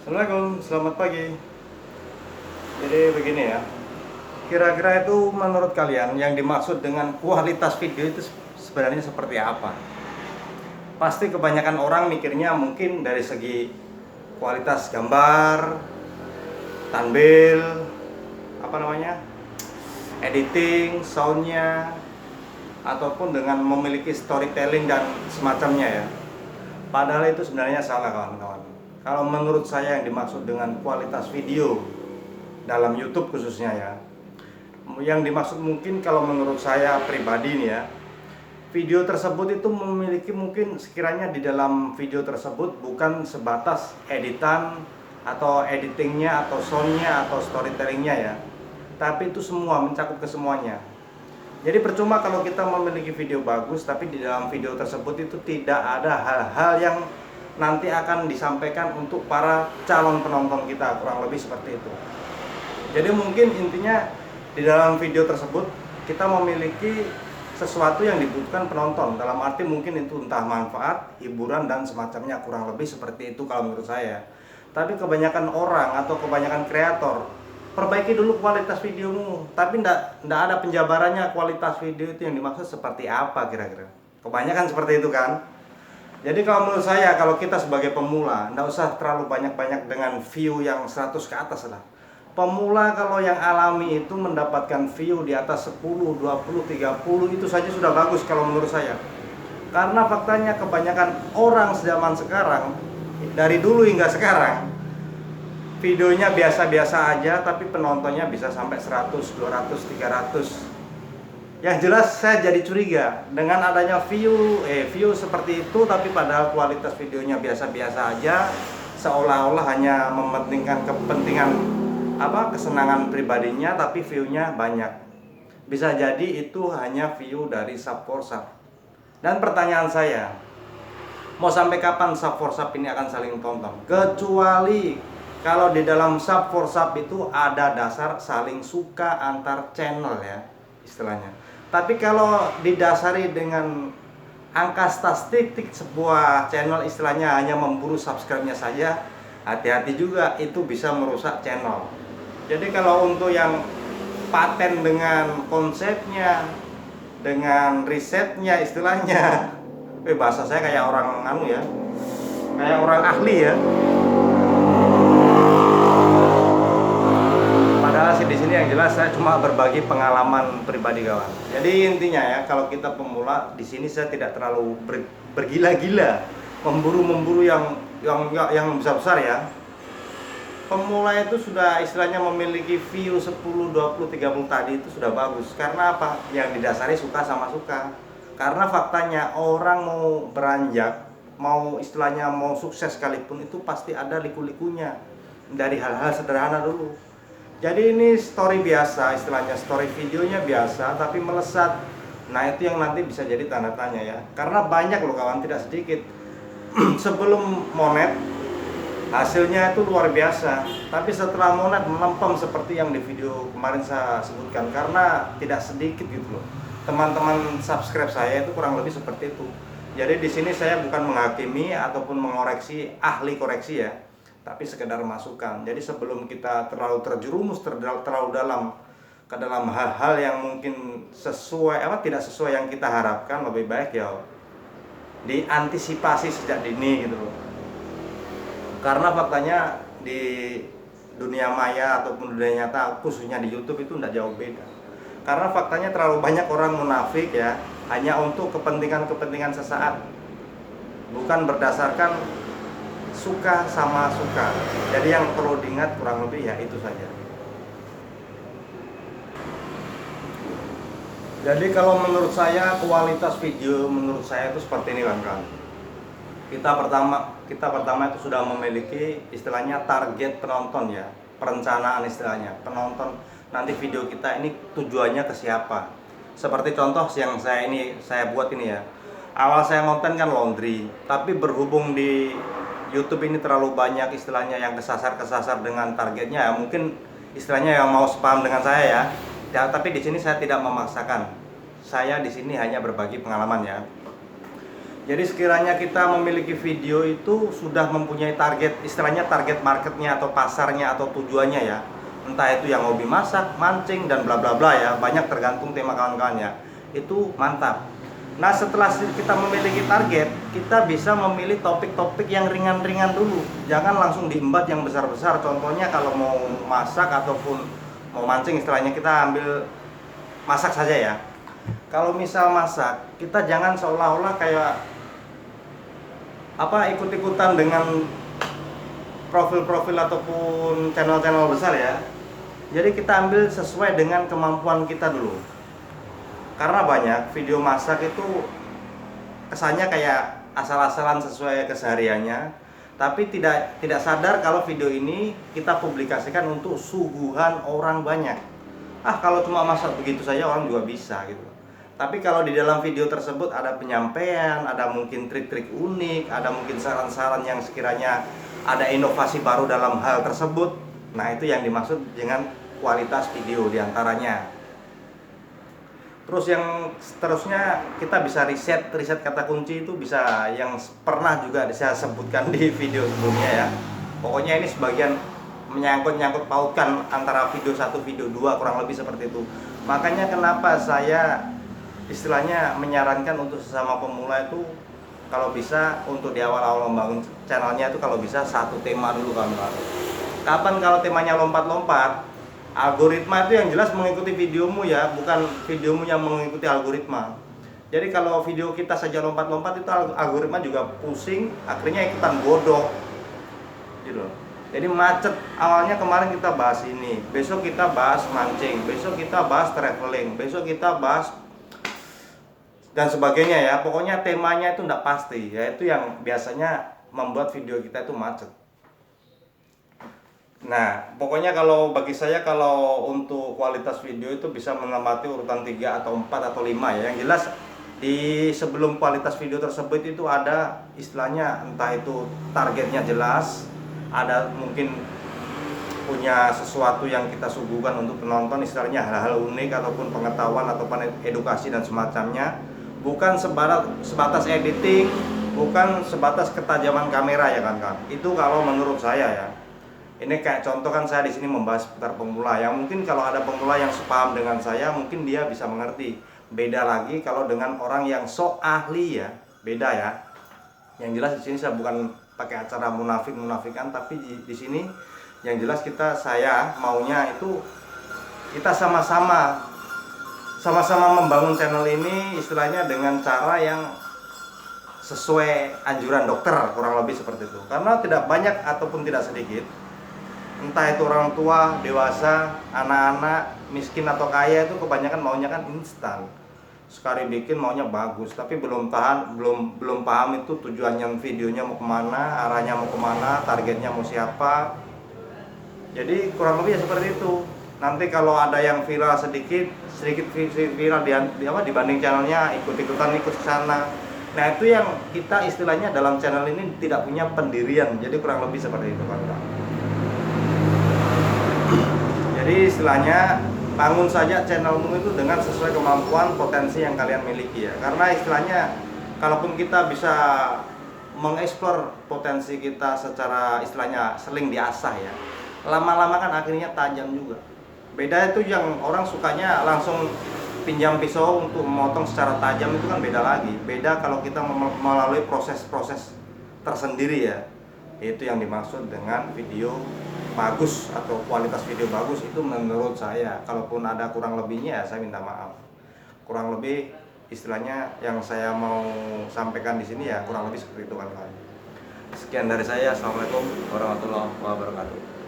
Assalamualaikum, selamat pagi. Jadi begini ya, kira-kira itu menurut kalian yang dimaksud dengan kualitas video itu sebenarnya seperti apa? Pasti kebanyakan orang mikirnya mungkin dari segi kualitas gambar, tampil, apa namanya, editing, soundnya, ataupun dengan memiliki storytelling dan semacamnya ya. Padahal itu sebenarnya salah kawan-kawan. Kalau menurut saya yang dimaksud dengan kualitas video dalam YouTube khususnya ya, yang dimaksud mungkin kalau menurut saya pribadi nih ya, video tersebut itu memiliki mungkin sekiranya di dalam video tersebut bukan sebatas editan atau editingnya atau soundnya atau storytellingnya ya, tapi itu semua mencakup ke semuanya. Jadi percuma kalau kita memiliki video bagus tapi di dalam video tersebut itu tidak ada hal-hal yang nanti akan disampaikan untuk para calon penonton kita, kurang lebih seperti itu. Jadi mungkin intinya di dalam video tersebut kita memiliki sesuatu yang dibutuhkan penonton, dalam arti mungkin itu entah manfaat, hiburan dan semacamnya, kurang lebih seperti itu kalau menurut saya. Tapi kebanyakan orang atau kebanyakan kreator, perbaiki dulu kualitas videomu, tapi ndak ada penjabarannya kualitas video itu yang dimaksud seperti apa kira-kira. Kebanyakan seperti itu kan. Jadi kalau menurut saya, kalau kita sebagai pemula ndak usah terlalu banyak-banyak dengan view yang 100 ke atas lah. Pemula kalau yang alami itu mendapatkan view di atas 10, 20, 30 itu saja sudah bagus kalau menurut saya. Karena faktanya kebanyakan orang zaman sekarang, dari dulu hingga sekarang, videonya biasa-biasa aja tapi penontonnya bisa sampai 100, 200, 300. Yang jelas saya jadi curiga dengan adanya view seperti itu tapi padahal kualitas videonya biasa-biasa aja, seolah-olah hanya mementingkan kepentingan kesenangan pribadinya tapi view-nya banyak. Bisa jadi itu hanya view dari sub for sub. Dan pertanyaan saya, mau sampai kapan sub for sub ini akan saling tonton? Kecuali kalau di dalam sub for sub itu ada dasar saling suka antar channel ya, istilahnya. Tapi kalau didasari dengan angka statistik sebuah channel istilahnya hanya memburu subscribe-nya saja, hati-hati juga, itu bisa merusak channel. Jadi kalau untuk yang paten dengan konsepnya, dengan risetnya istilahnya, bahasa saya kayak orang ya, kayak orang ahli ya. Padahal sih di sini yang jelas saya cuma berbagi pengalaman pribadi kawan. Jadi intinya ya, kalau kita pemula di sini saya tidak terlalu bergila-gila memburu yang besar-besar ya. Pemula itu sudah istilahnya memiliki view 10, 20, 30 tadi itu sudah bagus. Karena apa? Yang didasari suka sama suka. Karena faktanya orang mau beranjak, mau istilahnya mau sukses sekalipun itu pasti ada liku-likunya. Dari hal-hal sederhana dulu. Jadi ini story biasa, istilahnya story videonya biasa tapi melesat. Nah itu yang nanti bisa jadi tanda tanya ya. Karena banyak loh kawan, tidak sedikit. Sebelum monet hasilnya itu luar biasa, tapi setelah monet melempem seperti yang di video kemarin saya sebutkan. Karena tidak sedikit gitu loh teman-teman subscribe saya itu kurang lebih seperti itu. Jadi di sini saya bukan menghakimi ataupun mengoreksi, ahli koreksi ya, tapi sekedar masukan. Jadi sebelum kita terlalu terjerumus terlalu dalam ke dalam hal-hal yang mungkin tidak sesuai yang kita harapkan, lebih baik ya diantisipasi sejak dini gitu loh. Karena faktanya di dunia maya ataupun dunia nyata, khususnya di YouTube itu tidak jauh beda. Karena faktanya terlalu banyak orang munafik ya, hanya untuk kepentingan sesaat, bukan berdasarkan suka sama suka. Jadi yang perlu diingat kurang lebih ya itu saja. Jadi kalau menurut saya kualitas video menurut saya itu seperti ini kan. Kita pertama itu sudah memiliki istilahnya target penonton ya, perencanaan istilahnya. Penonton nanti video kita ini tujuannya ke siapa. Seperti contoh yang saya buat ini ya. Awal saya konten kan laundry, tapi berhubung di YouTube ini terlalu banyak istilahnya yang kesasar dengan targetnya ya, mungkin istilahnya yang mau spam dengan saya ya. Ya, tapi di sini saya tidak memaksakan. Saya di sini hanya berbagi pengalaman ya. Jadi sekiranya kita memiliki video itu sudah mempunyai target, istilahnya target marketnya atau pasarnya atau tujuannya ya. Entah itu yang hobi masak, mancing, dan bla bla bla ya. Banyak tergantung tema kawan-kawannya. Itu mantap. Nah setelah kita memiliki target, kita bisa memilih topik-topik yang ringan-ringan dulu. Jangan langsung diembat yang besar-besar. Contohnya kalau mau masak ataupun mau mancing, istilahnya kita ambil masak saja ya. Kalau misal masak, kita jangan seolah-olah kayak ikut-ikutan dengan profil-profil ataupun channel-channel besar ya. Jadi kita ambil sesuai dengan kemampuan kita dulu. Karena banyak video masak itu kesannya kayak asal-asalan sesuai kesehariannya, tapi tidak sadar kalau video ini kita publikasikan untuk suguhan orang banyak. Kalau cuma masak begitu saja orang juga bisa gitu. Tapi kalau di dalam video tersebut ada penyampaian, ada mungkin trik-trik unik, ada mungkin saran-saran yang sekiranya ada inovasi baru dalam hal tersebut. Nah itu yang dimaksud dengan kualitas video diantaranya. Terus yang seterusnya kita bisa riset kata kunci itu bisa yang pernah juga saya sebutkan di video sebelumnya ya. Pokoknya ini sebagian menyangkut pautkan antara video 1, video 2 kurang lebih seperti itu. Makanya kenapa saya istilahnya menyarankan untuk sesama pemula itu kalau bisa untuk di awal-awal membangun channelnya itu kalau bisa satu tema dulu kawan-kawan. Kapan kalau temanya lompat-lompat, algoritma itu yang jelas mengikuti videomu ya, bukan videomu yang mengikuti algoritma. Jadi kalau video kita saja lompat-lompat itu algoritma juga pusing, akhirnya ikutan bodoh gitu. Jadi macet. Awalnya kemarin kita bahas ini, besok kita bahas mancing, besok kita bahas traveling, besok kita bahas dan sebagainya ya. Pokoknya temanya itu tidak pasti ya, itu yang biasanya membuat video kita itu macet. Nah pokoknya kalau bagi saya kalau untuk kualitas video itu bisa menempati urutan 3 atau 4 atau 5 ya. Yang jelas di sebelum kualitas video tersebut itu ada istilahnya entah itu targetnya jelas, ada mungkin punya sesuatu yang kita suguhkan untuk penonton, istilahnya hal-hal unik ataupun pengetahuan ataupun edukasi dan semacamnya. Bukan sebatas editing, bukan sebatas ketajaman kamera ya kan. Itu kalau menurut saya ya. Ini kayak contoh kan saya di sini membahas seputar pemula. Yang mungkin kalau ada pemula yang sepaham dengan saya, mungkin dia bisa mengerti. Beda lagi kalau dengan orang yang sok ahli ya, beda ya. Yang jelas di sini saya bukan pakai acara munafikan, tapi di sini yang jelas saya maunya itu kita sama-sama membangun channel ini istilahnya dengan cara yang sesuai anjuran dokter, kurang lebih seperti itu. Karena tidak banyak ataupun tidak sedikit, entah itu orang tua, dewasa, anak-anak, miskin atau kaya, itu kebanyakan maunya kan instan. Sekali bikin maunya bagus, tapi belum paham itu tujuannya videonya mau kemana, arahnya mau kemana, targetnya mau siapa. Jadi kurang lebih ya seperti itu. Nanti kalau ada yang viral sedikit viral dibanding channelnya, ikut-ikutan ikut ke sana. Nah itu yang kita istilahnya dalam channel ini tidak punya pendirian. Jadi kurang lebih seperti itu kan. Jadi istilahnya bangun saja channelmu itu dengan sesuai kemampuan potensi yang kalian miliki ya. Karena istilahnya kalaupun kita bisa mengeksplor potensi kita secara istilahnya seling diasah ya, lama-lama kan akhirnya tajam juga. Beda itu yang orang sukanya langsung pinjam pisau untuk memotong secara tajam, itu kan beda lagi. Beda kalau kita melalui proses-proses tersendiri ya. Itu yang dimaksud dengan video bagus atau kualitas video bagus itu menurut saya. Kalaupun ada kurang lebihnya ya saya minta maaf. Kurang lebih istilahnya yang saya mau sampaikan di sini ya kurang lebih seperti itu kan. Sekian dari saya. Assalamualaikum warahmatullahi wabarakatuh.